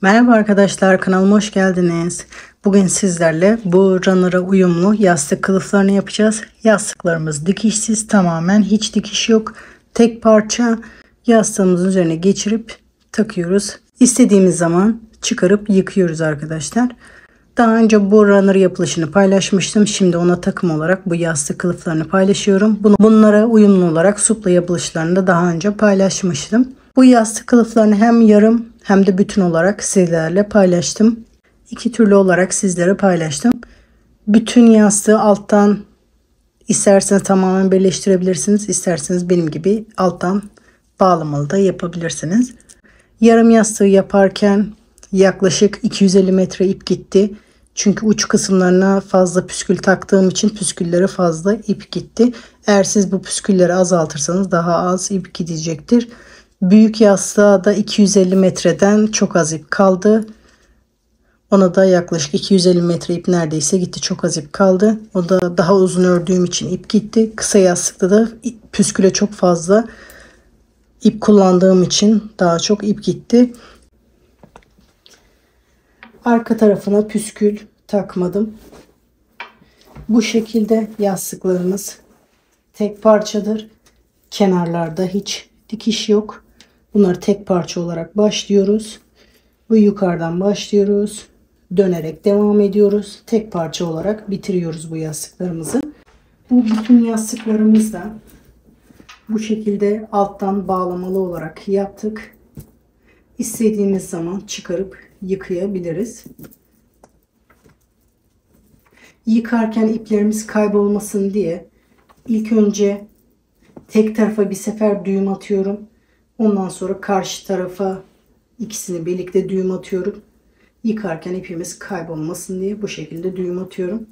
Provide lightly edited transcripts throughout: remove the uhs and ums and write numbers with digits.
Merhaba arkadaşlar, kanalıma hoş geldiniz. Bugün sizlerle bu runner'a uyumlu yastık kılıflarını yapacağız. Yastıklarımız dikişsiz, tamamen hiç dikiş yok. Tek parça yastığımızın üzerine geçirip takıyoruz. İstediğimiz zaman çıkarıp yıkıyoruz arkadaşlar. Daha önce bu runner yapılışını paylaşmıştım. Şimdi ona takım olarak bu yastık kılıflarını paylaşıyorum. Bunlara uyumlu olarak supla yapılışlarını da daha önce paylaşmıştım. Bu yastık kılıflarını hem yarım hem de bütün olarak sizlerle paylaştım. İki türlü olarak sizlere paylaştım. Bütün yastığı alttan isterseniz tamamen birleştirebilirsiniz. İsterseniz benim gibi alttan bağlamalı da yapabilirsiniz. Yarım yastığı yaparken yaklaşık 250 metre ip gitti. Çünkü uç kısımlarına fazla püskül taktığım için püsküllere fazla ip gitti. Eğer siz bu püskülleri azaltırsanız daha az ip gidecektir. Büyük yastığa da 250 metreden çok az ip kaldı. Ona da yaklaşık 250 metre ip neredeyse gitti. Çok az ip kaldı. O da daha uzun ördüğüm için ip gitti. Kısa yastıkta da püsküle çok fazla ip kullandığım için daha çok ip gitti. Arka tarafına püskül takmadım. Bu şekilde yastıklarımız tek parçadır. Kenarlarda hiç dikiş yok. Bunları tek parça olarak başlıyoruz. Bu yukarıdan başlıyoruz. Dönerek devam ediyoruz. Tek parça olarak bitiriyoruz bu yastıklarımızı. Bu bütün yastıklarımızı da bu şekilde alttan bağlamalı olarak yaptık. İstediğimiz zaman çıkarıp yıkayabiliriz. Yıkarken iplerimiz kaybolmasın diye ilk önce tek tarafa bir sefer düğüm atıyorum. Ondan sonra karşı tarafa ikisini birlikte düğüm atıyorum. Yıkarken ipimiz kaybolmasın diye bu şekilde düğüm atıyorum.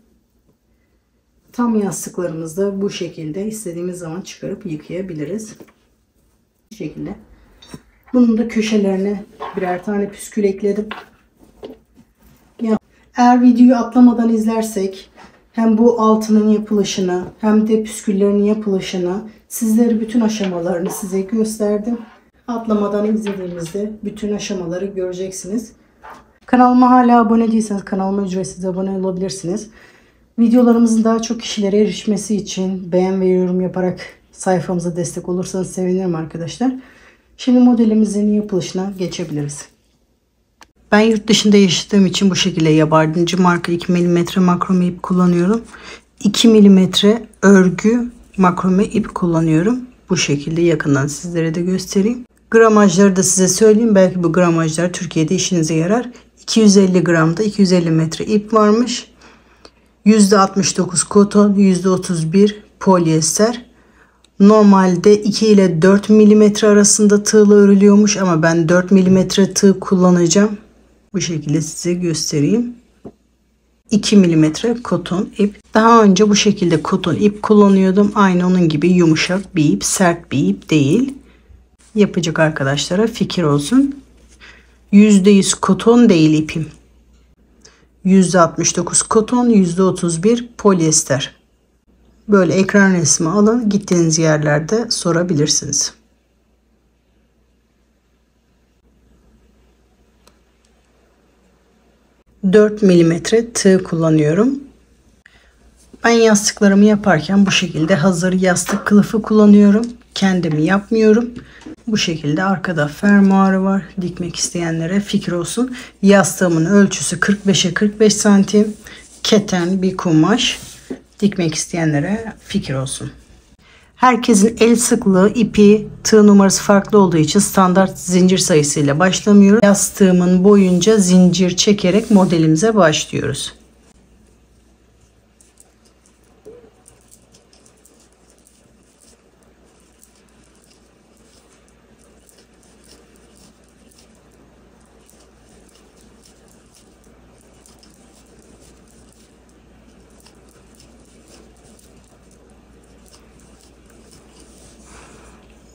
Tam yastıklarımızda bu şekilde istediğimiz zaman çıkarıp yıkayabiliriz. Bu şekilde. Bunun da köşelerine birer tane püskül ekledim. Eğer videoyu atlamadan izlersek hem bu altının yapılışını hem de püsküllerin yapılışını sizlere bütün aşamalarını size gösterdim. Atlamadan izlediğimizde bütün aşamaları göreceksiniz. Kanalıma hala abone değilseniz kanalıma ücretsiz abone olabilirsiniz. Videolarımızın daha çok kişilere erişmesi için beğen ve yorum yaparak sayfamıza destek olursanız sevinirim arkadaşlar. Şimdi modelimizin yapılışına geçebiliriz. Ben yurt dışında yaşadığım için bu şekilde yabardımcı marka 2 mm makrome ip kullanıyorum. 2 mm örgü makrome ip kullanıyorum. Bu şekilde yakından sizlere de göstereyim. Gramajları da size söyleyeyim. Belki bu gramajlar Türkiye'de işinize yarar. 250 gramda 250 metre ip varmış. %69 koton, %31 polyester. Normalde 2 ile 4 mm arasında tığla örülüyormuş ama ben 4 mm tığ kullanacağım. Bu şekilde size göstereyim. 2 mm koton ip. Daha önce bu şekilde koton ip kullanıyordum. Aynı onun gibi yumuşak bir ip, sert bir ip değil. Yapacak arkadaşlara fikir olsun. %100 koton değil ipim. %69 koton, %31 polyester. Böyle ekran resmi alın. Gittiğiniz yerlerde sorabilirsiniz. ...4 milimetre tığ kullanıyorum. Ben yastıklarımı yaparken bu şekilde hazır yastık kılıfı kullanıyorum. Kendimi yapmıyorum. Bu şekilde arkada fermuarı var. Dikmek isteyenlere fikir olsun. Yastığımın ölçüsü 45'e 45 santim. Keten bir kumaş. Dikmek isteyenlere fikir olsun. Herkesin el sıklığı, ipi, tığ numarası farklı olduğu için standart zincir sayısıyla başlamıyoruz. Yastığımın boyunca zincir çekerek modelimize başlıyoruz.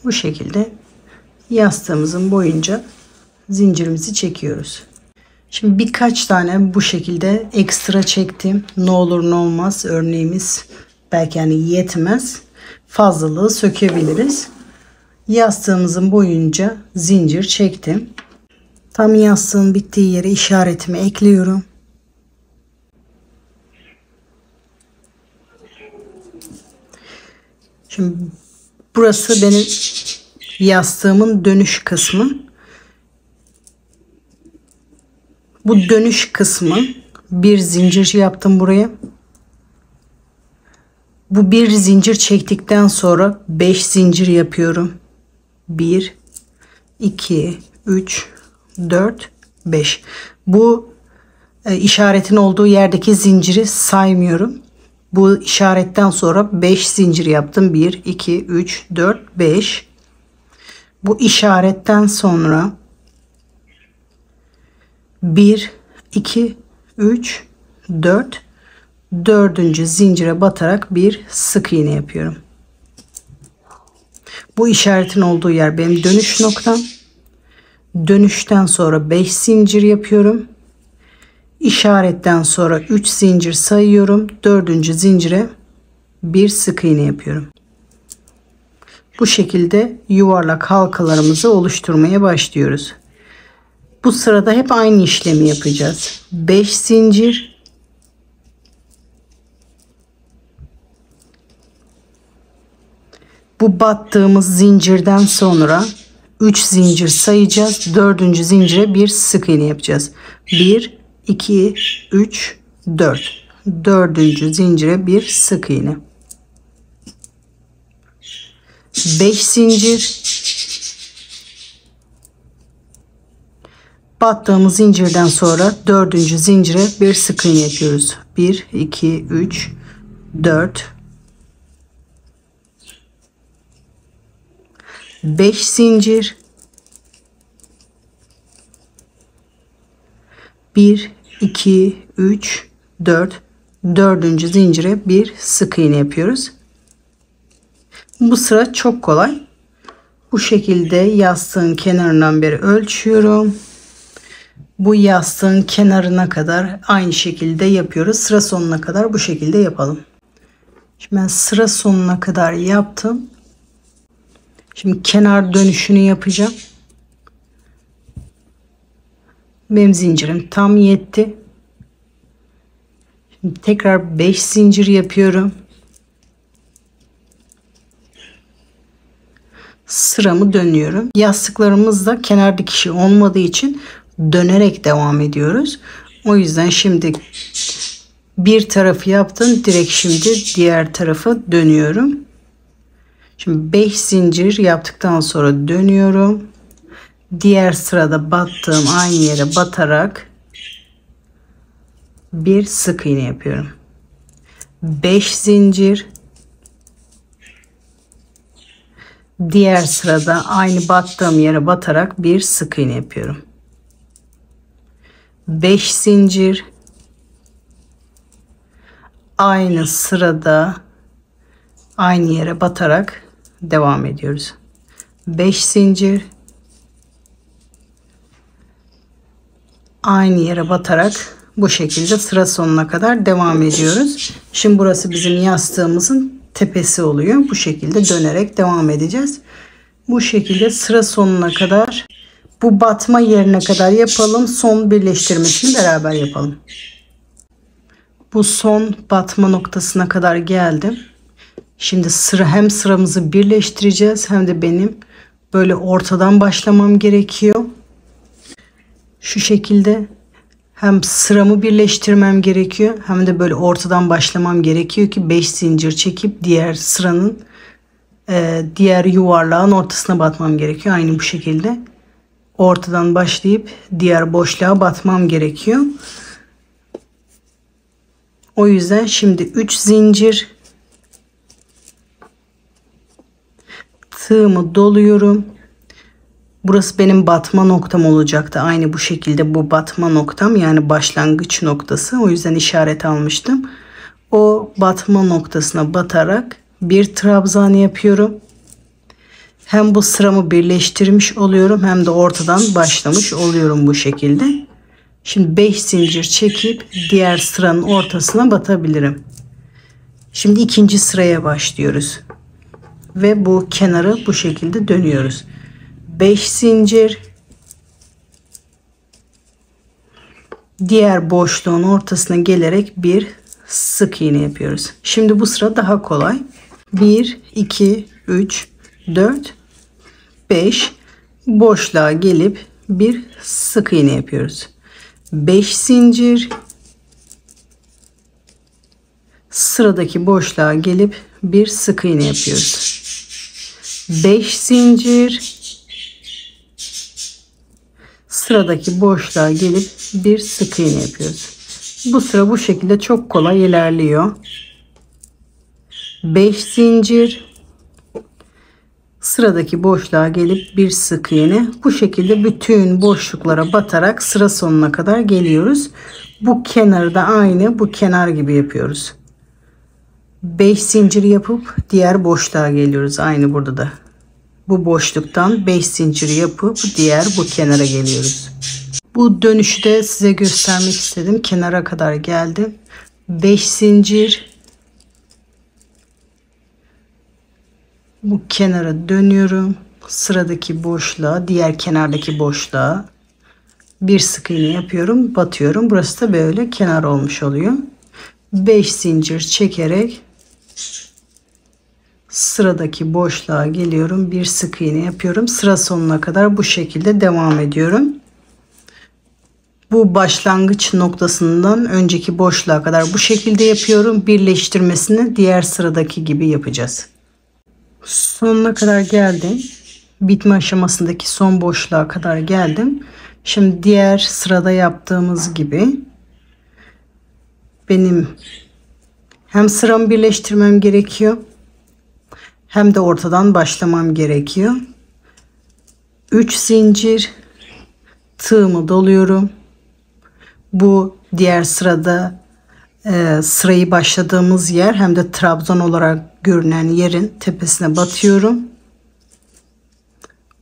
Bu şekilde yastığımızın boyunca zincirimizi çekiyoruz. Şimdi birkaç tane bu şekilde ekstra çektim. Ne olur ne olmaz örneğimiz belki hani yetmez. Fazlalığı sökebiliriz. Yastığımızın boyunca zincir çektim. Tam yastığın bittiği yere işaretimi ekliyorum. Şimdi burası benim yastığımın dönüş kısmı. Bu dönüş kısmı bir zincir yaptım buraya. Bu bir zincir çektikten sonra 5 zincir yapıyorum. 1 2 3 4 5. Bu işaretin olduğu yerdeki zinciri saymıyorum. Bu işaretten sonra 5 zincir yaptım. 1 2 3 4 5. Bu işaretten sonra 1 2 3 4, dördüncü zincire batarak bir sık iğne yapıyorum. Bu işaretin olduğu yer benim dönüş noktam. Dönüşten sonra 5 zincir yapıyorum. İşaretten sonra 3 zincir sayıyorum. Dördüncü zincire bir sık iğne yapıyorum. Bu şekilde yuvarlak halkalarımızı oluşturmaya başlıyoruz. Bu sırada hep aynı işlemi yapacağız. 5 zincir, bu battığımız zincirden sonra 3 zincir sayacağız. Dördüncü zincire bir sık iğne yapacağız. 1 2 3 4. Dördüncü zincire bir sık iğne. 5 zincir, battığımız zincirden sonra dördüncü zincire bir sık iğne yapıyoruz. 1 2 3 4, 5 zincir, 1 2 3 4, dördüncü zincire bir sık iğne yapıyoruz. Bu sıra çok kolay. Bu şekilde yastığın kenarından beri ölçüyorum. Bu yastığın kenarına kadar aynı şekilde yapıyoruz. Sıra sonuna kadar bu şekilde yapalım. Şimdi ben sıra sonuna kadar yaptım. Şimdi kenar dönüşünü yapacağım. Benim zincirim tam yetti. Şimdi tekrar 5 zincir yapıyorum. Sıramı dönüyorum. Yastıklarımızda kenar dikişi olmadığı için dönerek devam ediyoruz. O yüzden şimdi bir tarafı yaptım. Direkt şimdi diğer tarafa dönüyorum. Şimdi 5 zincir yaptıktan sonra dönüyorum. Diğer sırada battığım aynı yere batarak bir sık iğne yapıyorum. 5 zincir. Diğer sırada aynı battığım yere batarak bir sık iğne yapıyorum. 5 zincir. Aynı sırada aynı yere batarak devam ediyoruz. 5 zincir. Aynı yere batarak bu şekilde sıra sonuna kadar devam ediyoruz. Şimdi burası bizim yastığımızın tepesi oluyor. Bu şekilde dönerek devam edeceğiz. Bu şekilde sıra sonuna kadar, bu batma yerine kadar yapalım. Son birleştirmesini beraber yapalım. Bu son batma noktasına kadar geldim. Şimdi hem sıramızı birleştireceğiz hem de benim böyle ortadan başlamam gerekiyor. Şu şekilde hem sıramı birleştirmem gerekiyor hem de böyle ortadan başlamam gerekiyor ki 5 zincir çekip diğer sıranın diğer yuvarlağın ortasına batmam gerekiyor. Aynı bu şekilde ortadan başlayıp diğer boşluğa batmam gerekiyor. O yüzden şimdi 3 zincir, tığımı doluyorum. Burası benim batma noktam olacaktı. Aynı bu şekilde bu batma noktam, yani başlangıç noktası. O yüzden işaret almıştım. O batma noktasına batarak bir trabzan yapıyorum. Hem bu sıramı birleştirmiş oluyorum hem de ortadan başlamış oluyorum bu şekilde. Şimdi 5 zincir çekip diğer sıranın ortasına batabilirim. Şimdi ikinci sıraya başlıyoruz. Ve bu kenarı bu şekilde dönüyoruz. 5 zincir, diğer boşluğun ortasına gelerek bir sık iğne yapıyoruz. Şimdi bu sıra daha kolay. 1 2 3 4 5 boşluğa gelip bir sık iğne yapıyoruz. 5 zincir, sıradaki boşluğa gelip bir sık iğne yapıyoruz. 5 zincir, sıradaki boşluğa gelip bir sık iğne yapıyoruz. Bu sıra bu şekilde çok kolay ilerliyor. 5 zincir, sıradaki boşluğa gelip bir sık iğne. Bu şekilde bütün boşluklara batarak sıra sonuna kadar geliyoruz. Bu kenarı da aynı bu kenar gibi yapıyoruz. 5 zincir yapıp diğer boşluğa geliyoruz. Aynı burada da. Bu boşluktan 5 zincir yapıp diğer bu kenara geliyoruz. Bu dönüşü de size göstermek istedim. Kenara kadar geldim. 5 zincir. Bu kenara dönüyorum. Sıradaki boşluğa, diğer kenardaki boşluğa bir sık iğne yapıyorum, batıyorum. Burası da böyle kenar olmuş oluyor. 5 zincir çekerek sıradaki boşluğa geliyorum, bir sık iğne yapıyorum. Sıra sonuna kadar bu şekilde devam ediyorum. Bu başlangıç noktasından önceki boşluğa kadar bu şekilde yapıyorum. Birleştirmesini diğer sıradaki gibi yapacağız. Sonuna kadar geldim. Bitme aşamasındaki son boşluğa kadar geldim. Şimdi diğer sırada yaptığımız gibi benim hem sıramı birleştirmem gerekiyor hem de ortadan başlamam gerekiyor. 3 zincir, tığımı doluyorum. Bu diğer sırada sırayı başladığımız yer hem de trabzan olarak görünen yerin tepesine batıyorum.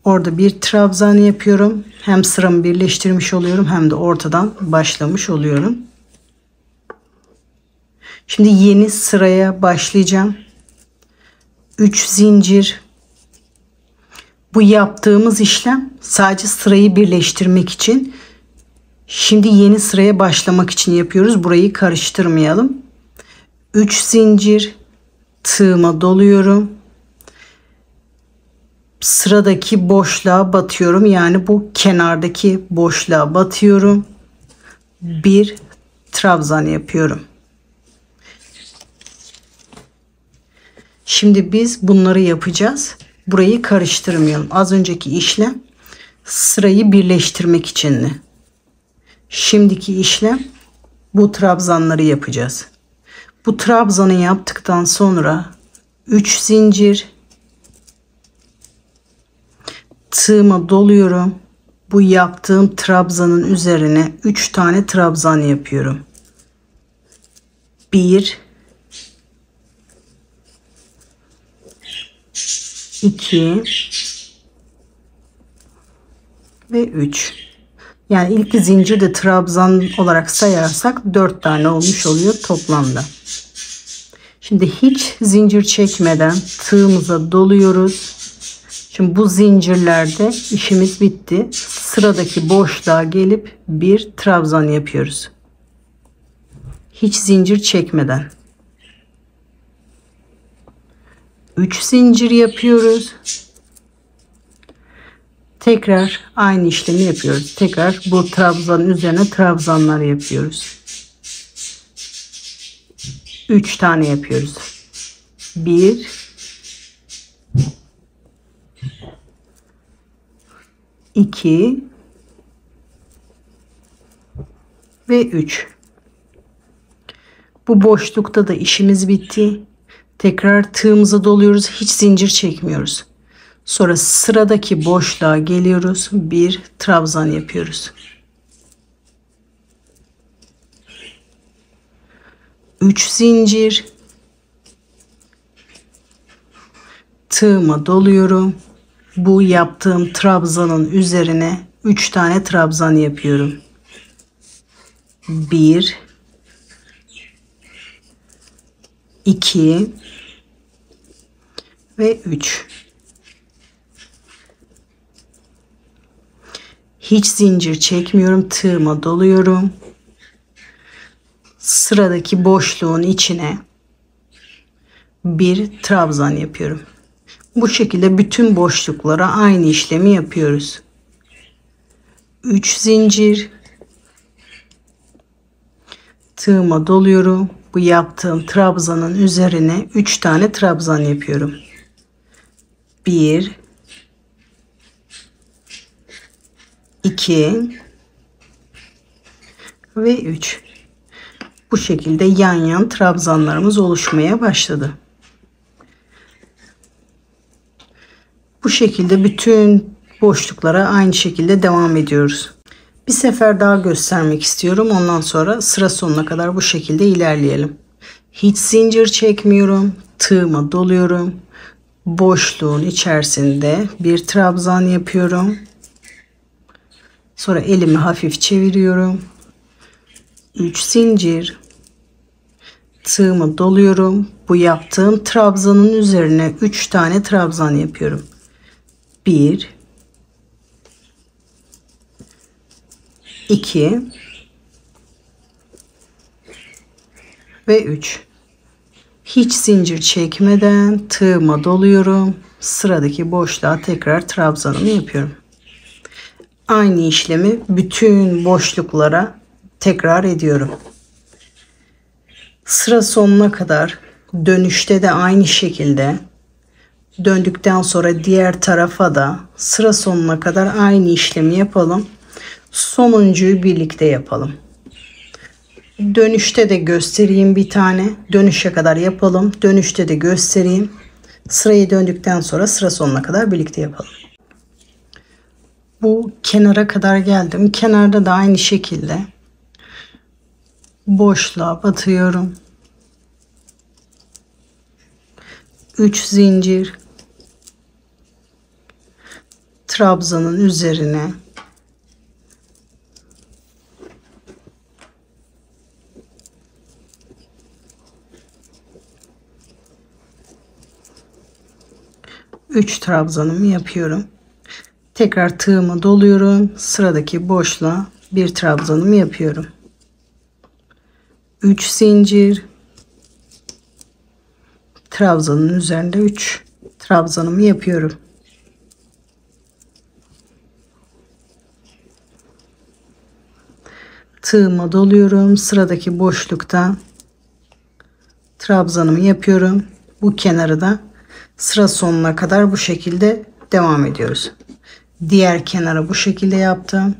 Orada bir trabzan yapıyorum. Hem sıramı birleştirmiş oluyorum hem de ortadan başlamış oluyorum. Şimdi yeni sıraya başlayacağım. 3 zincir. Bu yaptığımız işlem sadece sırayı birleştirmek için. Şimdi yeni sıraya başlamak için yapıyoruz. Burayı karıştırmayalım. 3 zincir, tığıma doluyorum. Sıradaki boşluğa batıyorum. Yani bu kenardaki boşluğa batıyorum. Bir trabzan yapıyorum. Şimdi biz bunları yapacağız. Burayı karıştırmayalım. Az önceki işlem sırayı birleştirmek içindi. Şimdiki işlem bu trabzanları yapacağız. Bu trabzanı yaptıktan sonra 3 zincir, tığıma doluyorum. Bu yaptığım trabzanın üzerine 3 tane trabzan yapıyorum. 1 2 ve 3. Yani ilk zincir de trabzan olarak sayarsak 4 tane olmuş oluyor toplamda. Şimdi hiç zincir çekmeden tığımıza doluyoruz. Şimdi bu zincirlerde işimiz bitti. Sıradaki boşluğa gelip bir trabzan yapıyoruz. Hiç zincir çekmeden. 3 zincir yapıyoruz. Tekrar aynı işlemi yapıyoruz. Tekrar bu trabzanın üzerine trabzanlar yapıyoruz. 3 tane yapıyoruz. 1 2 ve 3. Bu boşlukta da işimiz bitti. Tekrar tığımıza doluyoruz. Hiç zincir çekmiyoruz. Sonra sıradaki boşluğa geliyoruz. Bir trabzan yapıyoruz. 3 zincir. Tığıma doluyorum. Bu yaptığım trabzanın üzerine 3 tane trabzan yapıyorum. 1 2 ve 3. Hiç zincir çekmiyorum. Tığıma doluyorum. sıradaki boşluğun içine bir trabzan yapıyorum. Bu şekilde bütün boşluklara aynı işlemi yapıyoruz. 3 zincir, tığıma doluyorum. Bu yaptığım trabzanın üzerine 3 tane trabzan yapıyorum. 1 2 ve 3. Bu şekilde yan yan trabzanlarımız oluşmaya başladı. Bu şekilde bütün boşluklara aynı şekilde devam ediyoruz. Bir sefer daha göstermek istiyorum. Ondan sonra sıra sonuna kadar bu şekilde ilerleyelim. Hiç zincir çekmiyorum. Tığıma doluyorum. Boşluğun içerisinde bir trabzan yapıyorum. Sonra elimi hafif çeviriyorum. 3 zincir. Tığımı doluyorum. Bu yaptığım trabzanın üzerine 3 tane trabzan yapıyorum. 1 2 ve 3. Hiç zincir çekmeden tığıma doluyorum. Sıradaki boşluğa tekrar trabzanımı yapıyorum. Aynı işlemi bütün boşluklara tekrar ediyorum. Sıra sonuna kadar dönüşte de aynı şekilde, döndükten sonra diğer tarafa da sıra sonuna kadar aynı işlemi yapalım. Sonuncuyu birlikte yapalım. Dönüşte de göstereyim bir tane. Dönüşe kadar yapalım. Dönüşte de göstereyim. Sırayı döndükten sonra sıra sonuna kadar birlikte yapalım. Bu kenara kadar geldim. Kenarda da aynı şekilde boşluğa batıyorum. 3 zincir, trabzanın üzerine 3 trabzanımı yapıyorum. Tekrar tığımı doluyorum. Sıradaki boşluğa bir trabzanımı yapıyorum. 3 zincir, trabzanın üzerinde 3 trabzanımı yapıyorum. Tığıma doluyorum. Sıradaki boşlukta trabzanımı yapıyorum. Bu kenarı da sıra sonuna kadar bu şekilde devam ediyoruz. Diğer kenarı bu şekilde yaptım.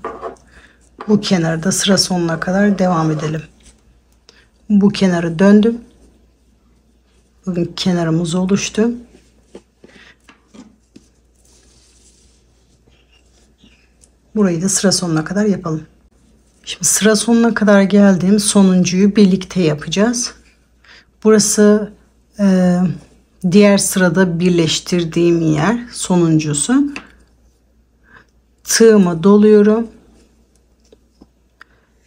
Bu kenarı da sıra sonuna kadar devam edelim. Bu kenarı döndüm. Bugün kenarımız oluştu. Burayı da sıra sonuna kadar yapalım. Şimdi sıra sonuna kadar geldim. Sonuncuyu birlikte yapacağız. Burası diğer sırada birleştirdiğim yer, sonuncusu. Tığıma doluyorum.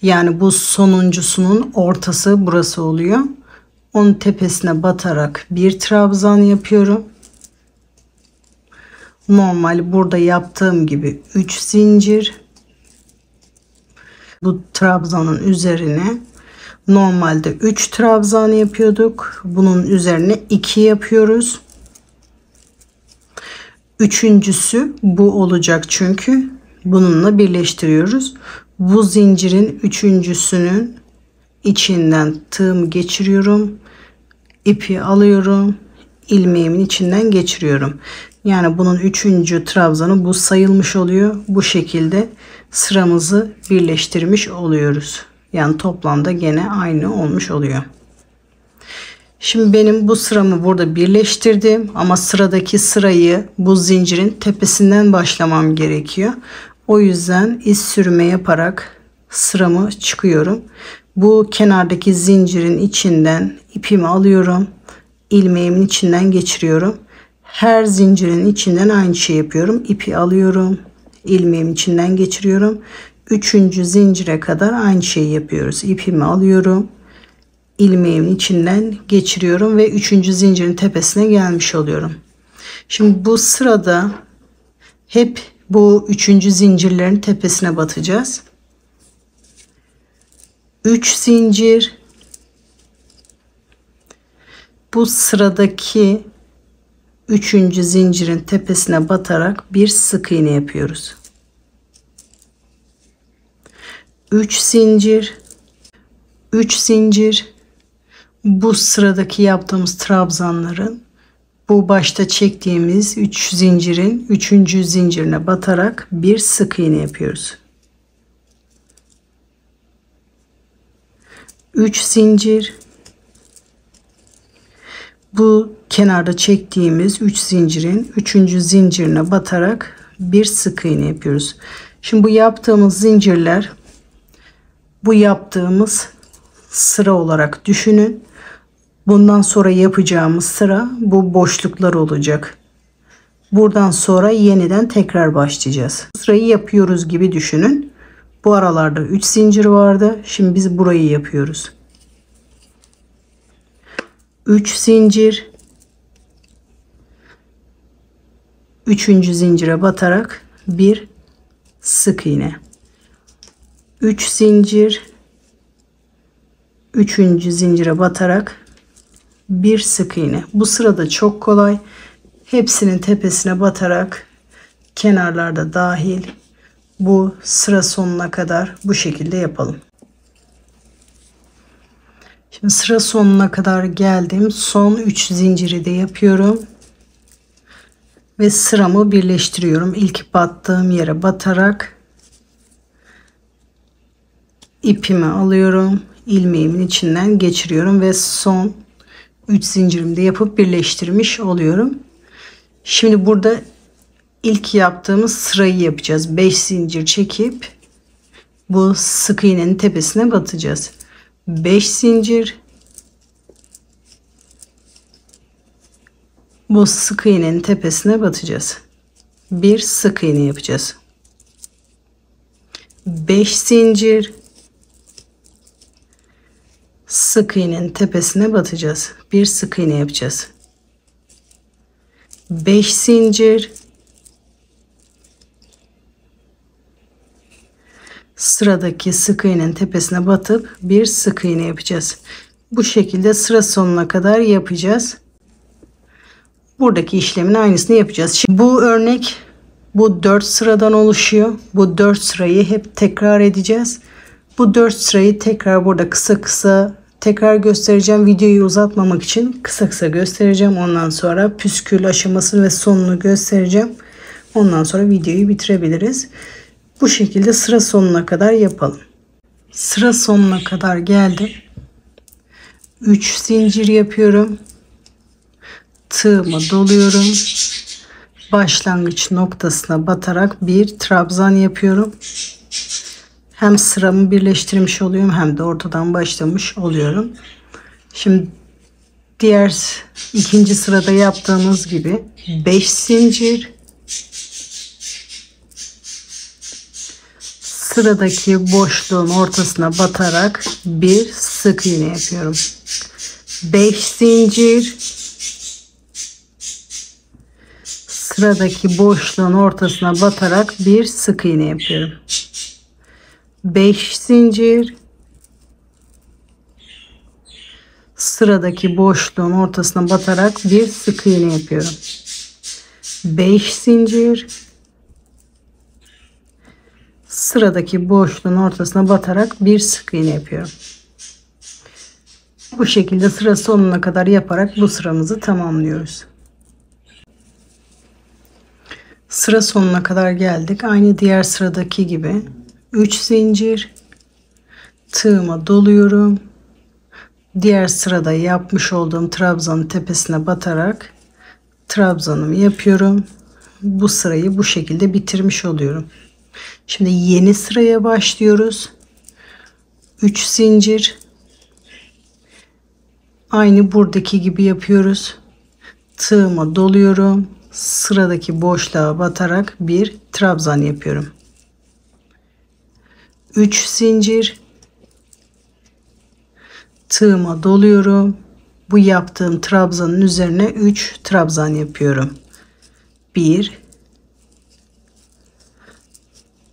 Yani bu sonuncusunun ortası burası oluyor. Onun tepesine batarak bir trabzan yapıyorum. Normal burada yaptığım gibi 3 zincir. Bu trabzanın üzerine normalde 3 trabzan yapıyorduk. Bunun üzerine 2 yapıyoruz. Üçüncüsü bu olacak çünkü bununla birleştiriyoruz. Bu zincirin üçüncüsünün içinden tığımı geçiriyorum. İpi alıyorum. İlmeğimin içinden geçiriyorum. Yani bunun üçüncü trabzanı bu sayılmış oluyor. Bu şekilde sıramızı birleştirmiş oluyoruz. Yani toplamda gene aynı olmuş oluyor. Şimdi benim bu sıramı burada birleştirdim ama sıradaki sırayı bu zincirin tepesinden başlamam gerekiyor. O yüzden iz sürme yaparak sıramı çıkıyorum. Bu kenardaki zincirin içinden ipimi alıyorum. İlmeğimin içinden geçiriyorum. Her zincirin içinden aynı şey yapıyorum. İpi alıyorum. İlmeğimin içinden geçiriyorum. Üçüncü zincire kadar aynı şeyi yapıyoruz. İpimi alıyorum. İlmeğimin içinden geçiriyorum ve üçüncü zincirin tepesine gelmiş oluyorum. Şimdi bu sırada hep bu üçüncü zincirlerin tepesine batacağız. 3 zincir, Bu sıradaki 3. zincirin tepesine batarak bir sık iğne yapıyoruz. 3 zincir, 3 zincir. Bu sıradaki yaptığımız trabzanların bu başta çektiğimiz 3 zincirin 3. zincirine batarak bir sık iğne yapıyoruz. 3 zincir. Bu kenarda çektiğimiz 3 zincirin 3. zincirine batarak bir sık iğne yapıyoruz. Şimdi bu yaptığımız zincirler bu yaptığımız sıra olarak düşünün. Bundan sonra yapacağımız sıra bu boşluklar olacak. Buradan sonra yeniden tekrar başlayacağız. Sırayı yapıyoruz gibi düşünün. Bu aralarda 3 zincir vardı. Şimdi biz burayı yapıyoruz. 3 zincir. 3. zincire batarak bir sık iğne. 3 zincir. 3. zincire batarak bir sık iğne. Bu sırada çok kolay. Hepsinin tepesine batarak kenarlarda dahil bu sıra sonuna kadar bu şekilde yapalım. Şimdi sıra sonuna kadar geldim. Son 3 zinciri de yapıyorum. Ve sıramı birleştiriyorum. İlk battığım yere batarak ipimi alıyorum. İlmeğimin içinden geçiriyorum ve son 3 zincirimi de yapıp birleştirmiş oluyorum. Şimdi burada ilk yaptığımız sırayı yapacağız. 5 zincir çekip bu sık iğnenin tepesine batacağız. 5 zincir. Bu sık iğnenin tepesine batacağız. Bir sık iğne yapacağız. 5 zincir. Sık iğnenin tepesine batacağız. Bir sık iğne yapacağız. 5 zincir. Sıradaki sık iğnenin tepesine batıp bir sık iğne yapacağız. Bu şekilde sıra sonuna kadar yapacağız. Buradaki işlemin aynısını yapacağız. Şimdi bu örnek bu 4 sıradan oluşuyor. Bu 4 sırayı hep tekrar edeceğiz. Bu 4 sırayı tekrar burada kısa kısa tekrar göstereceğim. Videoyu uzatmamak için kısa kısa göstereceğim. Ondan sonra püskül aşamasını ve sonunu göstereceğim. Ondan sonra videoyu bitirebiliriz. Bu şekilde sıra sonuna kadar yapalım. Sıra sonuna kadar geldim. 3 zincir yapıyorum. Tığımı doluyorum. Başlangıç noktasına batarak bir trabzan yapıyorum. Hem sıramı birleştirmiş oluyorum hem de ortadan başlamış oluyorum. Şimdi diğer ikinci sırada yaptığımız gibi 5 zincir, sıradaki boşluğun ortasına batarak bir sık iğne yapıyorum. 5 zincir, sıradaki boşluğun ortasına batarak bir sık iğne yapıyorum. 5 zincir, sıradaki boşluğun ortasına batarak bir sık iğne yapıyorum. 5 zincir, sıradaki boşluğun ortasına batarak bir sık iğne yapıyorum. Bu şekilde sıra sonuna kadar yaparak bu sıramızı tamamlıyoruz. Sıra sonuna kadar geldik. Aynı diğer sıradaki gibi 3 zincir, tığıma doluyorum. Diğer sırada yapmış olduğum trabzanın tepesine batarak trabzanımı yapıyorum. Bu sırayı bu şekilde bitirmiş oluyorum. Şimdi yeni sıraya başlıyoruz. 3 zincir. Aynı buradaki gibi yapıyoruz. Tığıma doluyorum. Sıradaki boşluğa batarak bir trabzan yapıyorum. 3 zincir. Tığıma doluyorum. Bu yaptığım trabzanın üzerine 3 trabzan yapıyorum. 1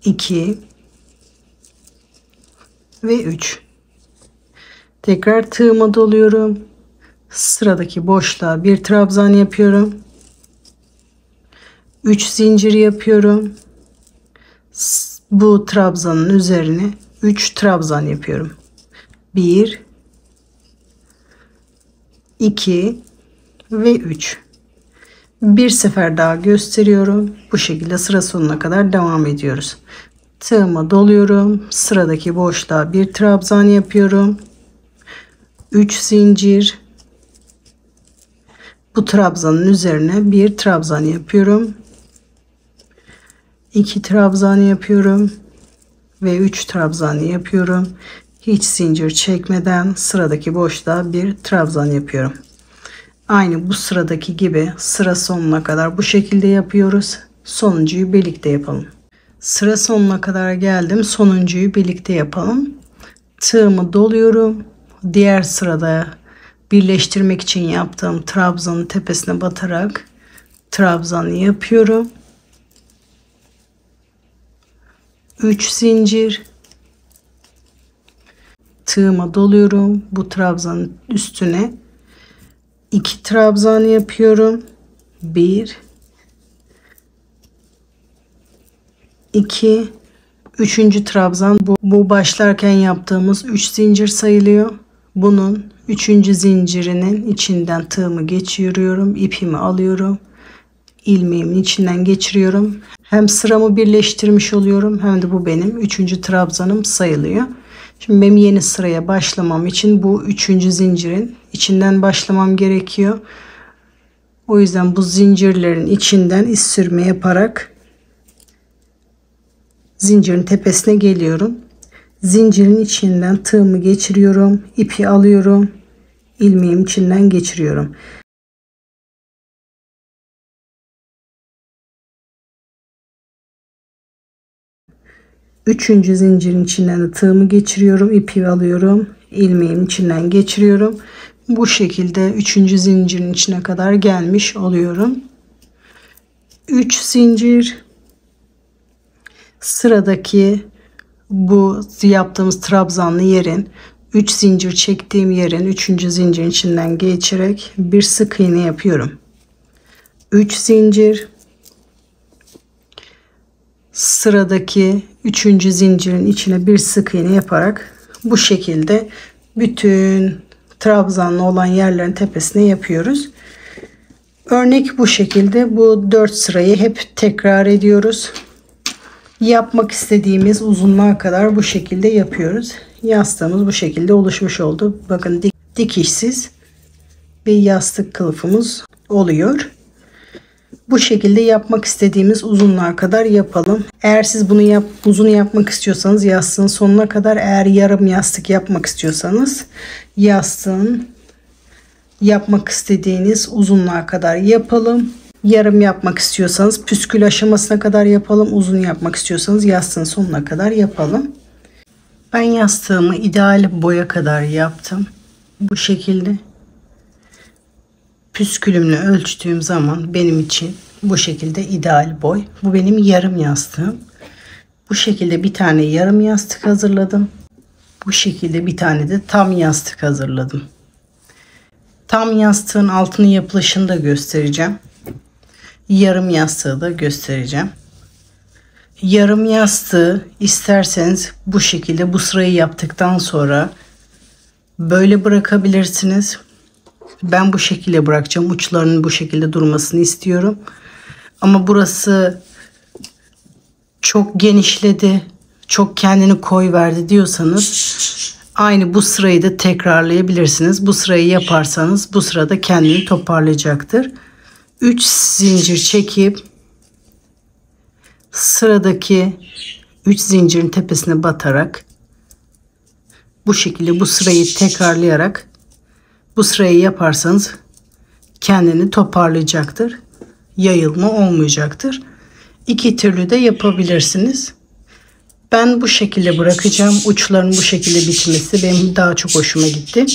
2 ve 3. Tekrar tığıma doluyorum. Sıradaki boşluğa bir trabzan yapıyorum. 3 zincir yapıyorum. Bu trabzanın üzerine 3 trabzan yapıyorum. 1 2 ve 3. Bir sefer daha gösteriyorum. Bu şekilde sıra sonuna kadar devam ediyoruz. Tığıma doluyorum. Sıradaki boşluğa bir trabzan yapıyorum. 3 zincir. Bu trabzanın üzerine bir trabzan yapıyorum. 2 trabzan yapıyorum ve 3 trabzan yapıyorum. Hiç zincir çekmeden sıradaki boşluğa bir trabzan yapıyorum. Aynı bu sıradaki gibi sıra sonuna kadar bu şekilde yapıyoruz. Sonuncuyu birlikte yapalım. Sıra sonuna kadar geldim. Sonuncuyu birlikte yapalım. Tığımı doluyorum. Diğer sırada birleştirmek için yaptığım trabzanın tepesine batarak trabzan yapıyorum. 3 zincir. Tığıma doluyorum. Bu trabzanın üstüne 2 trabzan yapıyorum. 1 2 3. trabzan bu başlarken yaptığımız 3 zincir sayılıyor. Bunun 3. zincirinin içinden tığımı geçiriyorum, ipimi alıyorum, ilmeğimin içinden geçiriyorum. Hem sıramı birleştirmiş oluyorum hem de bu benim 3. trabzanım sayılıyor. Şimdi benim yeni sıraya başlamam için bu 3. zincirin içinden başlamam gerekiyor. O yüzden bu zincirlerin içinden iz sürme yaparak zincirin tepesine geliyorum. Zincirin içinden tığımı geçiriyorum, ipi alıyorum, ilmeğim içinden geçiriyorum. Üçüncü zincirin içinden de tığımı geçiriyorum, ipi alıyorum, ilmeğin içinden geçiriyorum. Bu şekilde 3. zincirin içine kadar gelmiş oluyorum. 3 zincir. Sıradaki bu yaptığımız trabzanlı yerin 3 zincir çektiğim yerin 3. zincirin içinden geçerek bir sık iğne yapıyorum. 3 zincir. Sıradaki 3. zincirin içine bir sık iğne yaparak bu şekilde bütün trabzanlı olan yerlerin tepesine yapıyoruz. Örnek bu şekilde. Bu 4 sırayı hep tekrar ediyoruz. Yapmak istediğimiz uzunluğa kadar bu şekilde yapıyoruz. Yastığımız bu şekilde oluşmuş oldu. Bakın dikişsiz bir yastık kılıfımız oluyor. Bu şekilde yapmak istediğimiz uzunluğa kadar yapalım. Eğer siz bunu uzun yapmak istiyorsanız yastığın sonuna kadar, eğer yarım yastık yapmak istiyorsanız yastığın yapmak istediğiniz uzunluğa kadar yapalım. Yarım yapmak istiyorsanız püskül aşamasına kadar yapalım. Uzun yapmak istiyorsanız yastığın sonuna kadar yapalım. Ben yastığımı ideal boya kadar yaptım. Bu şekilde. Püskülümle ölçtüğüm zaman benim için bu şekilde ideal boy. Bu benim yarım yastığım. Bu şekilde bir tane yarım yastık hazırladım. Bu şekilde bir tane de tam yastık hazırladım. Tam yastığın altını yapılışını da göstereceğim. Yarım yastığı da göstereceğim. Yarım yastığı isterseniz bu şekilde bu sırayı yaptıktan sonra böyle bırakabilirsiniz. Ben bu şekilde bırakacağım. Uçlarının bu şekilde durmasını istiyorum. Ama burası çok genişledi, çok kendini koy verdi diyorsanız aynı bu sırayı da tekrarlayabilirsiniz. Bu sırayı yaparsanız bu sırada kendini toparlayacaktır. 3 zincir çekip sıradaki 3 zincirin tepesine batarak bu şekilde bu sırayı tekrarlayarak bu sırayı yaparsanız kendini toparlayacaktır. Yayılma olmayacaktır. İki türlü de yapabilirsiniz. Ben bu şekilde bırakacağım. Uçların bu şekilde bitmesi benim daha çok hoşuma gitti.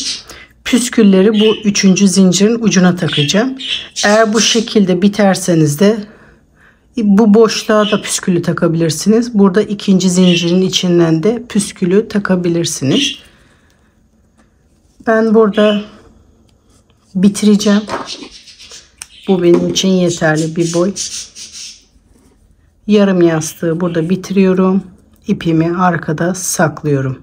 Püskülleri bu 3. zincirin ucuna takacağım. Eğer bu şekilde biterseniz de bu boşluğa da püskülü takabilirsiniz. Burada 2. zincirin içinden de püskülü takabilirsiniz. Ben burada bitireceğim. Bu benim için yeterli bir boy. Yarım yastığı burada bitiriyorum. İpimi arkada saklıyorum.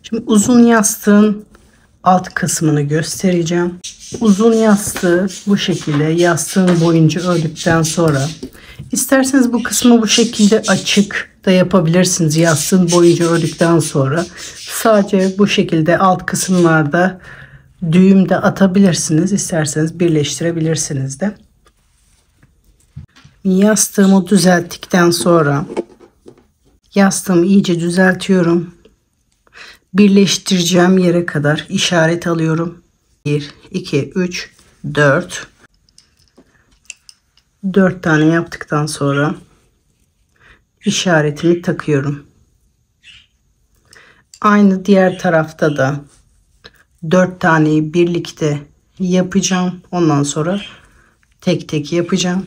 Şimdi uzun yastığın alt kısmını göstereceğim. Uzun yastığı bu şekilde yastığın boyunca ördükten sonra isterseniz bu kısmı bu şekilde açık da yapabilirsiniz. Yastığın boyunca ördükten sonra sadece bu şekilde alt kısımlarda düğüm de atabilirsiniz. İsterseniz birleştirebilirsiniz de. Yastığımı düzelttikten sonra yastığımı iyice düzeltiyorum. Birleştireceğim yere kadar işaret alıyorum. 1, 2, 3, 4. 4 tane yaptıktan sonra işaretimi takıyorum. Aynı diğer tarafta da 4 taneyi birlikte yapacağım. Ondan sonra tek tek yapacağım.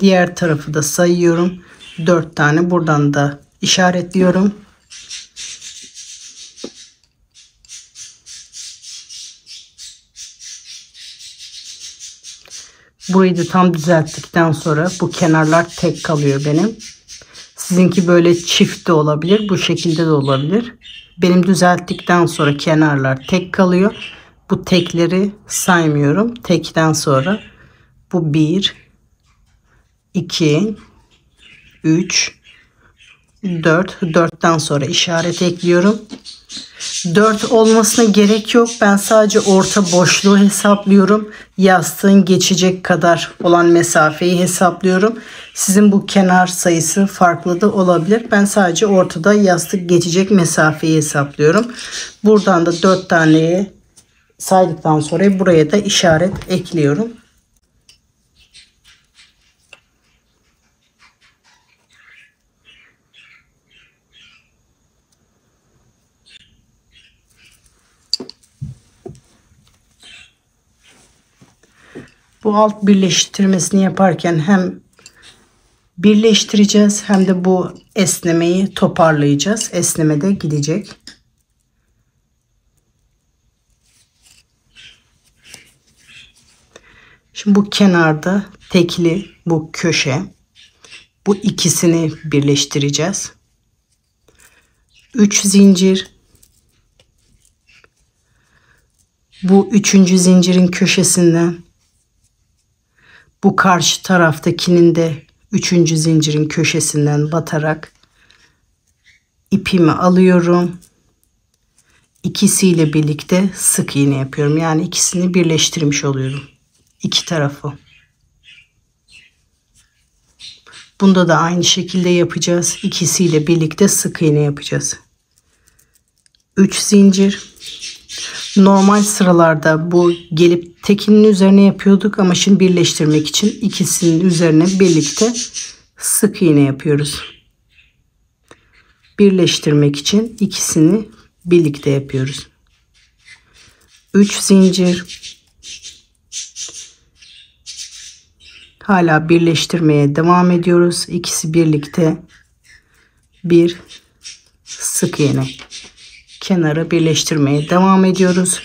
Diğer tarafı da sayıyorum. 4 tane buradan da işaretliyorum. Burayı da tam düzelttikten sonra bu kenarlar tek kalıyor benim. Sizinki böyle çift de olabilir. Bu şekilde de olabilir. Benim düzelttikten sonra kenarlar tek kalıyor. Bu tekleri saymıyorum. Tekten sonra bu 1, 2, 3, 4. 4'ten sonra işaret ekliyorum. 4 olmasına gerek yok. Ben sadece orta boşluğu hesaplıyorum. Yastığın geçecek kadar olan mesafeyi hesaplıyorum. Sizin bu kenar sayısı farklı da olabilir. Ben sadece ortada yastık geçecek mesafeyi hesaplıyorum. Buradan da 4 taneyi saydıktan sonra buraya da işaret ekliyorum. Bu alt birleştirmesini yaparken hem birleştireceğiz hem de bu esnemeyi toparlayacağız. Esneme de gidecek. Şimdi bu kenarda tekli bu köşe, bu ikisini birleştireceğiz. 3 zincir. Bu 3. zincirin köşesinden bu karşı taraftakinin de 3. zincirin köşesinden batarak ipimi alıyorum. İkisiyle birlikte sık iğne yapıyorum. Yani ikisini birleştirmiş oluyorum. İki tarafı. Bunda da aynı şekilde yapacağız. İkisiyle birlikte sık iğne yapacağız. 3 zincir. Normal sıralarda bu gelip tekinin üzerine yapıyorduk ama şimdi birleştirmek için ikisinin üzerine birlikte sık iğne yapıyoruz. Birleştirmek için ikisini birlikte yapıyoruz. 3 zincir. Hala birleştirmeye devam ediyoruz. İkisi birlikte bir sık iğne. Kenara birleştirmeye devam ediyoruz.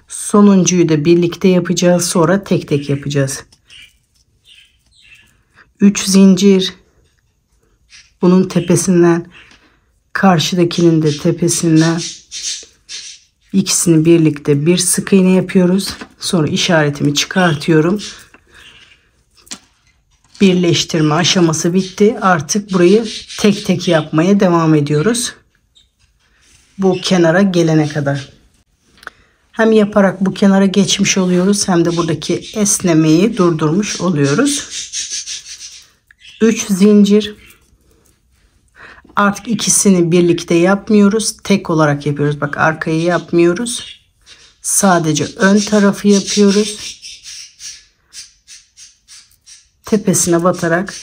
Sonuncuyu da birlikte yapacağız. Sonra tek tek yapacağız. 3 zincir. Bunun tepesinden, karşıdakinin de tepesinden ikisini birlikte bir sık iğne yapıyoruz. Sonra işaretimi çıkartıyorum. Birleştirme aşaması bitti. Artık burayı tek tek yapmaya devam ediyoruz. Bu kenara gelene kadar. Hem yaparak bu kenara geçmiş oluyoruz hem de buradaki esnemeyi durdurmuş oluyoruz. 3 zincir. Artık ikisini birlikte yapmıyoruz. Tek olarak yapıyoruz. Bak arkayı yapmıyoruz. Sadece ön tarafı yapıyoruz. Tepesine batarak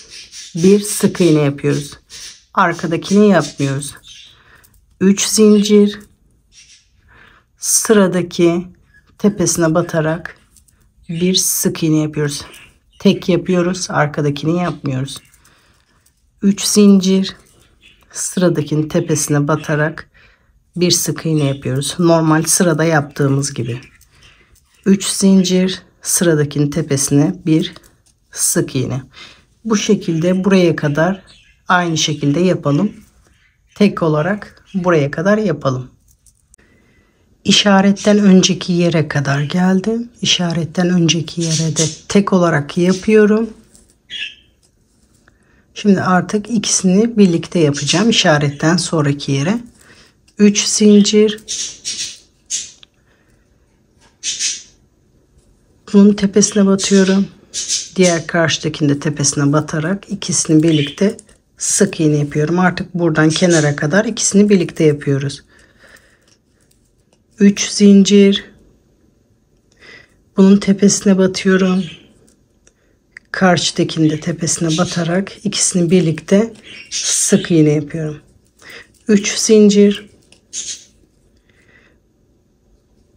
bir sık iğne yapıyoruz. Arkadakini yapmıyoruz. 3 zincir. Sıradaki tepesine batarak bir sık iğne yapıyoruz. Tek yapıyoruz. Arkadakini yapmıyoruz. 3 zincir. sıradakinin tepesine batarak bir sık iğne yapıyoruz. Normal sırada yaptığımız gibi. 3 zincir, sıradakinin tepesine bir sık iğne. Bu şekilde buraya kadar aynı şekilde yapalım. Tek olarak buraya kadar yapalım. İşaretten önceki yere kadar geldim. İşaretten önceki yere de tek olarak yapıyorum. Şimdi artık ikisini birlikte yapacağım. İşaretten sonraki yere 3 zincir, bunun tepesine batıyorum. Diğer karşıdakinin de tepesine batarak ikisini birlikte sık iğne yapıyorum. Artık buradan kenara kadar ikisini birlikte yapıyoruz. 3 zincir, bunun tepesine batıyorum. Karşıdakinin de tepesine batarak ikisini birlikte sık iğne yapıyorum. 3 zincir,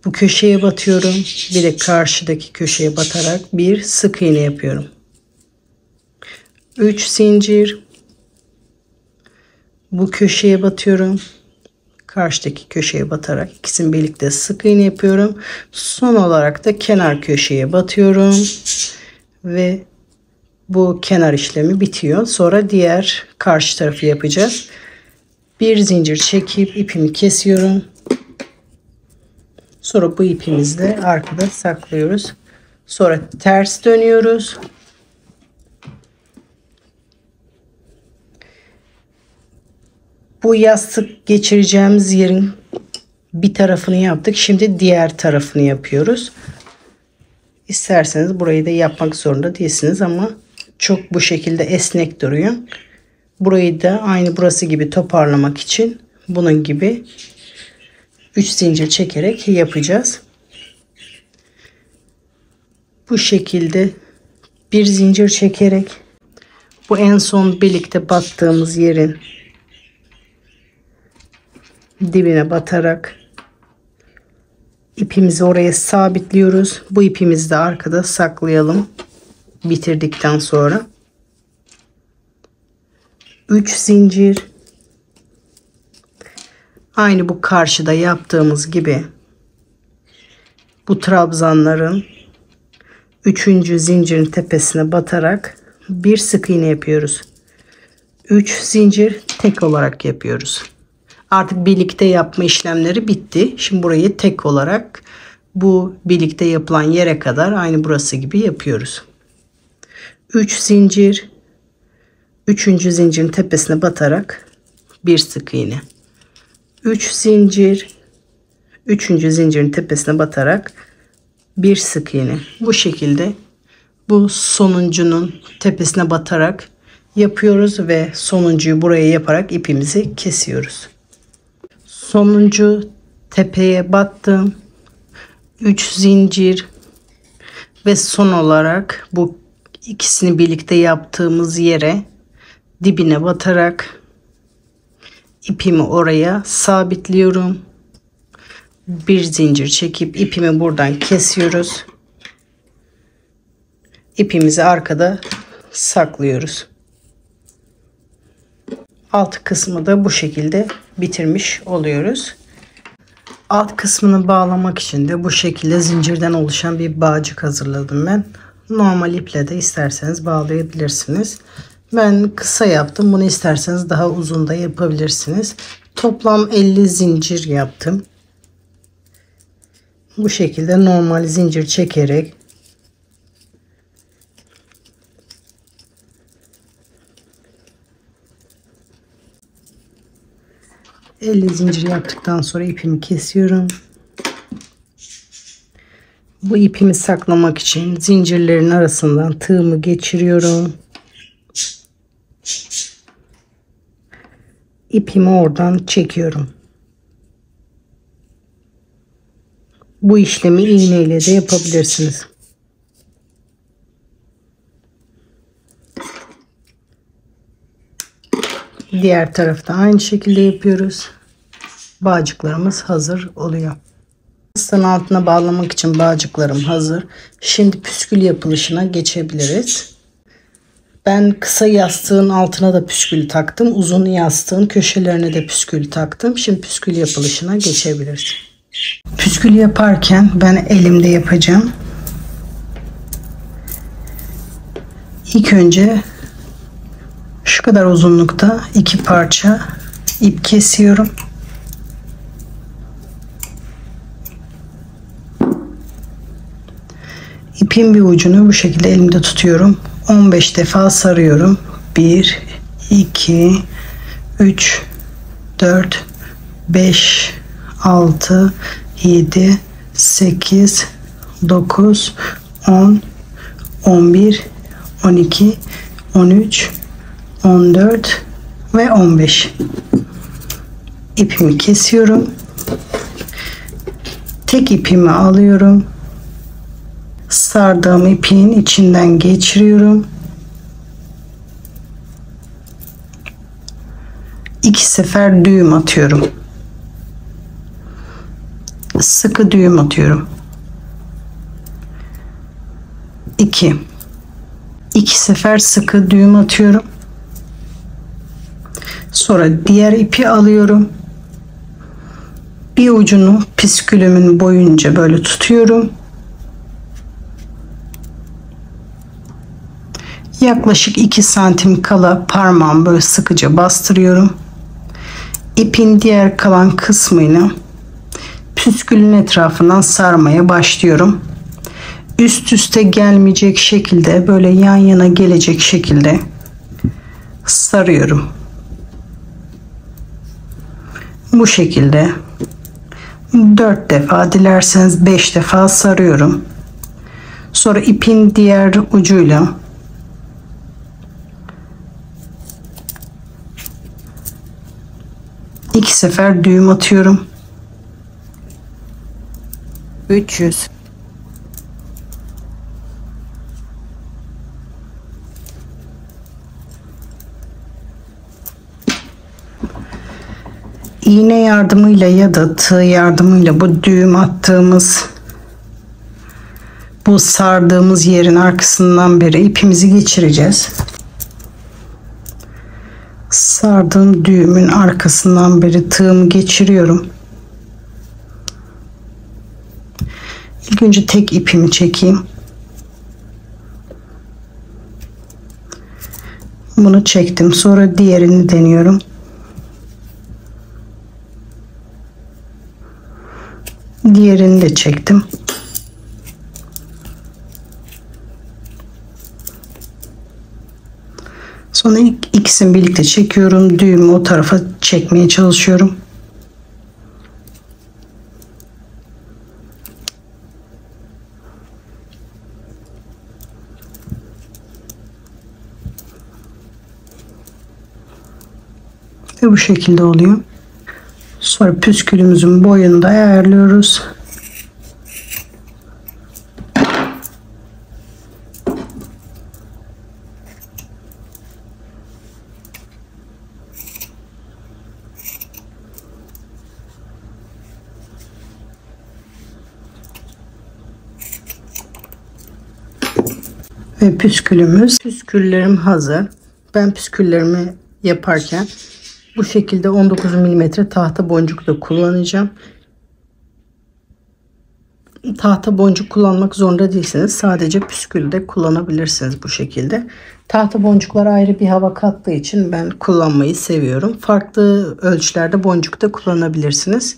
bu köşeye batıyorum. Bir de karşıdaki köşeye batarak bir sık iğne yapıyorum. 3 zincir, bu köşeye batıyorum. Karşıdaki köşeye batarak ikisini birlikte sık iğne yapıyorum. Son olarak da kenar köşeye batıyorum ve bu kenar işlemi bitiyor. Sonra diğer karşı tarafı yapacağız. Bir zincir çekip ipimi kesiyorum. Sonra bu ipimizi de arkada saklıyoruz. Sonra ters dönüyoruz. Bu yastık geçireceğimiz yerin bir tarafını yaptık. Şimdi diğer tarafını yapıyoruz. İsterseniz burayı da yapmak zorunda değilsiniz ama çok bu şekilde esnek duruyor. Burayı da aynı burası gibi toparlamak için bunun gibi 3 zincir çekerek yapacağız. Bu şekilde bir zincir çekerek bu en son birlikte battığımız yerin dibine batarak ipimizi oraya sabitliyoruz. Bu ipimizi de arkada saklayalım. Bitirdikten sonra 3 zincir, aynı bu karşıda yaptığımız gibi bu trabzanların 3. zincirin tepesine batarak bir sık iğne yapıyoruz. 3 zincir tek olarak yapıyoruz. Artık birlikte yapma işlemleri bitti. Şimdi burayı tek olarak bu birlikte yapılan yere kadar aynı burası gibi yapıyoruz. 3 zincir, 3. zincirin tepesine batarak bir sık iğne. 3 zincir, 3. zincirin tepesine batarak bir sık iğne. Bu şekilde bu sonuncunun tepesine batarak yapıyoruz ve sonuncuyu buraya yaparak ipimizi kesiyoruz. Sonuncu tepeye battım. 3 zincir ve son olarak bu ikisini birlikte yaptığımız yere dibine batarak ipimi oraya sabitliyorum. Bir zincir çekip ipimi buradan kesiyoruz. İpimizi arkada saklıyoruz. Alt kısmı da bu şekilde bitirmiş oluyoruz. Alt kısmını bağlamak için de bu şekilde zincirden oluşan bir bağcık hazırladım ben. Normal iple de isterseniz bağlayabilirsiniz. Ben kısa yaptım. Bunu isterseniz daha uzun da yapabilirsiniz. Toplam 50 zincir yaptım. Bu şekilde normal zincir çekerek zincir yaptıktan sonra ipimi kesiyorum. Bu ipimi saklamak için zincirlerin arasından tığımı geçiriyorum. İpimi oradan çekiyorum. Bu işlemi iğneyle de yapabilirsiniz. Diğer tarafta aynı şekilde yapıyoruz. Bağcıklarımız hazır oluyor. Yastığın altına bağlamak için bağcıklarım hazır. Şimdi püskül yapılışına geçebiliriz. Ben kısa yastığın altına da püskül taktım. Uzun yastığın köşelerine de püskül taktım. Şimdi püskül yapılışına geçebiliriz. Püskül yaparken ben elimde yapacağım. İlk önce şu kadar uzunlukta 2 parça ip kesiyorum. İpin bir ucunu bu şekilde elimde tutuyorum. 15 defa sarıyorum. 1, 2, 3, 4, 5, 6, 7, 8, 9, 10, 11, 12, 13, 14 ve 15. İpimi kesiyorum. Tek ipimi alıyorum. Sardığım ipin içinden geçiriyorum. 2 sefer düğüm atıyorum. Sıkı düğüm atıyorum. 2 sefer sıkı düğüm atıyorum. Sonra diğer ipi alıyorum. Bir ucunu püskülümün boyunca böyle tutuyorum. Yaklaşık 2 santim kala parmağımı böyle sıkıca bastırıyorum. İpin diğer kalan kısmını püskülün etrafından sarmaya başlıyorum. Üst üste gelmeyecek şekilde, böyle yan yana gelecek şekilde sarıyorum. Bu şekilde 4 defa, dilerseniz 5 defa sarıyorum. Sonra ipin diğer ucuyla İki sefer düğüm atıyorum. 300. İğne yardımıyla ya da tığ yardımıyla bu düğüm attığımız, bu sardığımız yerin arkasından beri ipimizi geçireceğiz. Sardığım düğümün arkasından beri tığımı geçiriyorum. İlk önce tek ipimi çekeyim. Bunu çektim. Sonra diğerini deniyorum. Diğerini de çektim. Sonra ikisini birlikte çekiyorum. Düğümü o tarafa çekmeye çalışıyorum. Ve bu şekilde oluyor. Sonra püskülümüzün boyunu da ayarlıyoruz. Ve püsküllerim hazır. Ben püsküllerimi yaparken bu şekilde 19 milimetre tahta boncuk da kullanacağım. Tahta boncuk kullanmak zorunda değilsiniz. Sadece püskül de kullanabilirsiniz bu şekilde. Tahta boncuklar ayrı bir hava kattığı için ben kullanmayı seviyorum. Farklı ölçülerde boncuk da kullanabilirsiniz.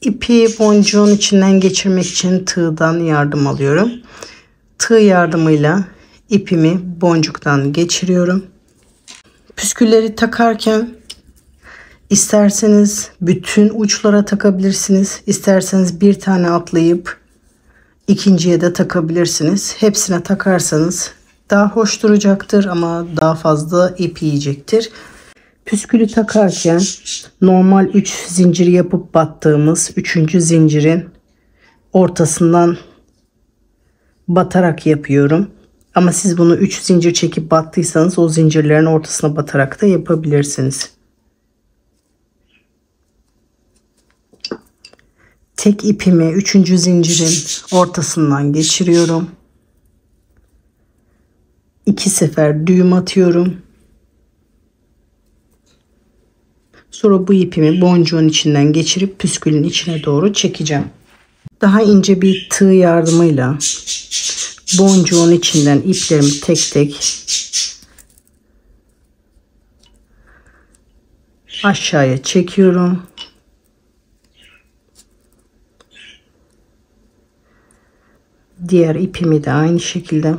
İpi boncuğun içinden geçirmek için tığdan yardım alıyorum. Tığ yardımıyla ipimi boncuktan geçiriyorum. Püskülleri takarken isterseniz bütün uçlara takabilirsiniz. İsterseniz bir tane atlayıp ikinciye de takabilirsiniz. Hepsine takarsanız daha hoş duracaktır ama daha fazla ip yiyecektir. Püskülü takarken normal 3 zincir yapıp battığımız 3. zincirin ortasından batarak yapıyorum. Ama siz bunu 3 zincir çekip battıysanız o zincirlerin ortasına batarak da yapabilirsiniz. Tek ipimi 3. zincirin ortasından geçiriyorum. 2 sefer düğüm atıyorum. Sonra bu ipimi boncuğun içinden geçirip püskülün içine doğru çekeceğim. Daha ince bir tığ yardımıyla boncuğun içinden iplerimi tek tek aşağıya çekiyorum. Diğer ipimi de aynı şekilde.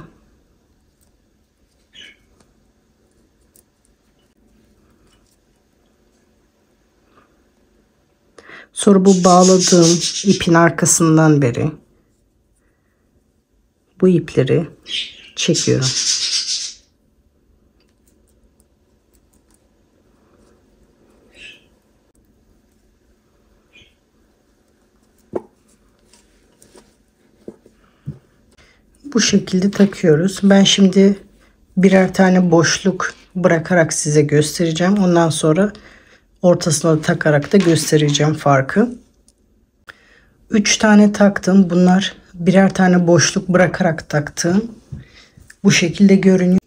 Sonra bu bağladığım ipin arkasından beri bu ipleri çekiyorum. Bu şekilde takıyoruz. Ben şimdi birer tane boşluk bırakarak size göstereceğim. Ondan sonra ortasına da takarak da göstereceğim farkı. 3 tane taktım. Bunlar birer tane boşluk bırakarak taktım. Bu şekilde görünüyor.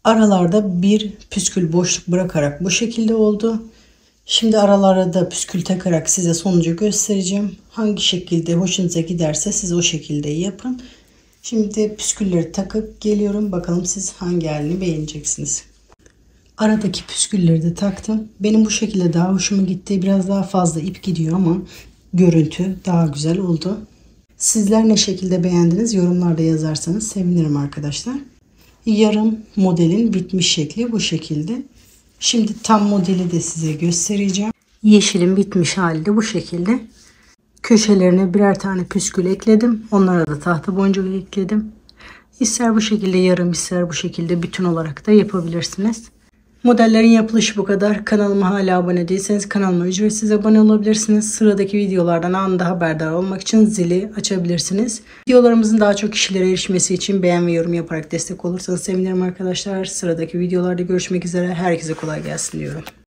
Aralarda bir püskül boşluk bırakarak bu şekilde oldu. Şimdi aralara da püskül takarak size sonucu göstereceğim. Hangi şekilde hoşunuza giderse siz o şekilde yapın. Şimdi püskülleri takıp geliyorum. Bakalım siz hangi halini beğeneceksiniz. Aradaki püskülleri de taktım. Benim bu şekilde daha hoşuma gitti. Biraz daha fazla ip gidiyor ama görüntü daha güzel oldu. Sizler ne şekilde beğendiniz? Yorumlarda yazarsanız sevinirim arkadaşlar. Yarım modelin bitmiş şekli bu şekilde. Şimdi tam modeli de size göstereceğim. Yeşilin bitmiş hali de bu şekilde. Köşelerine birer tane püskül ekledim. Onlara da tahta boncuk ekledim. İster bu şekilde yarım, ister bu şekilde bütün olarak da yapabilirsiniz. Modellerin yapılışı bu kadar. Kanalıma hala abone değilseniz kanalıma ücretsiz abone olabilirsiniz. Sıradaki videolardan anında haberdar olmak için zili açabilirsiniz. Videolarımızın daha çok kişilere erişmesi için beğen ve yorum yaparak destek olursanız sevinirim arkadaşlar. Sıradaki videolarda görüşmek üzere. Herkese kolay gelsin diyorum.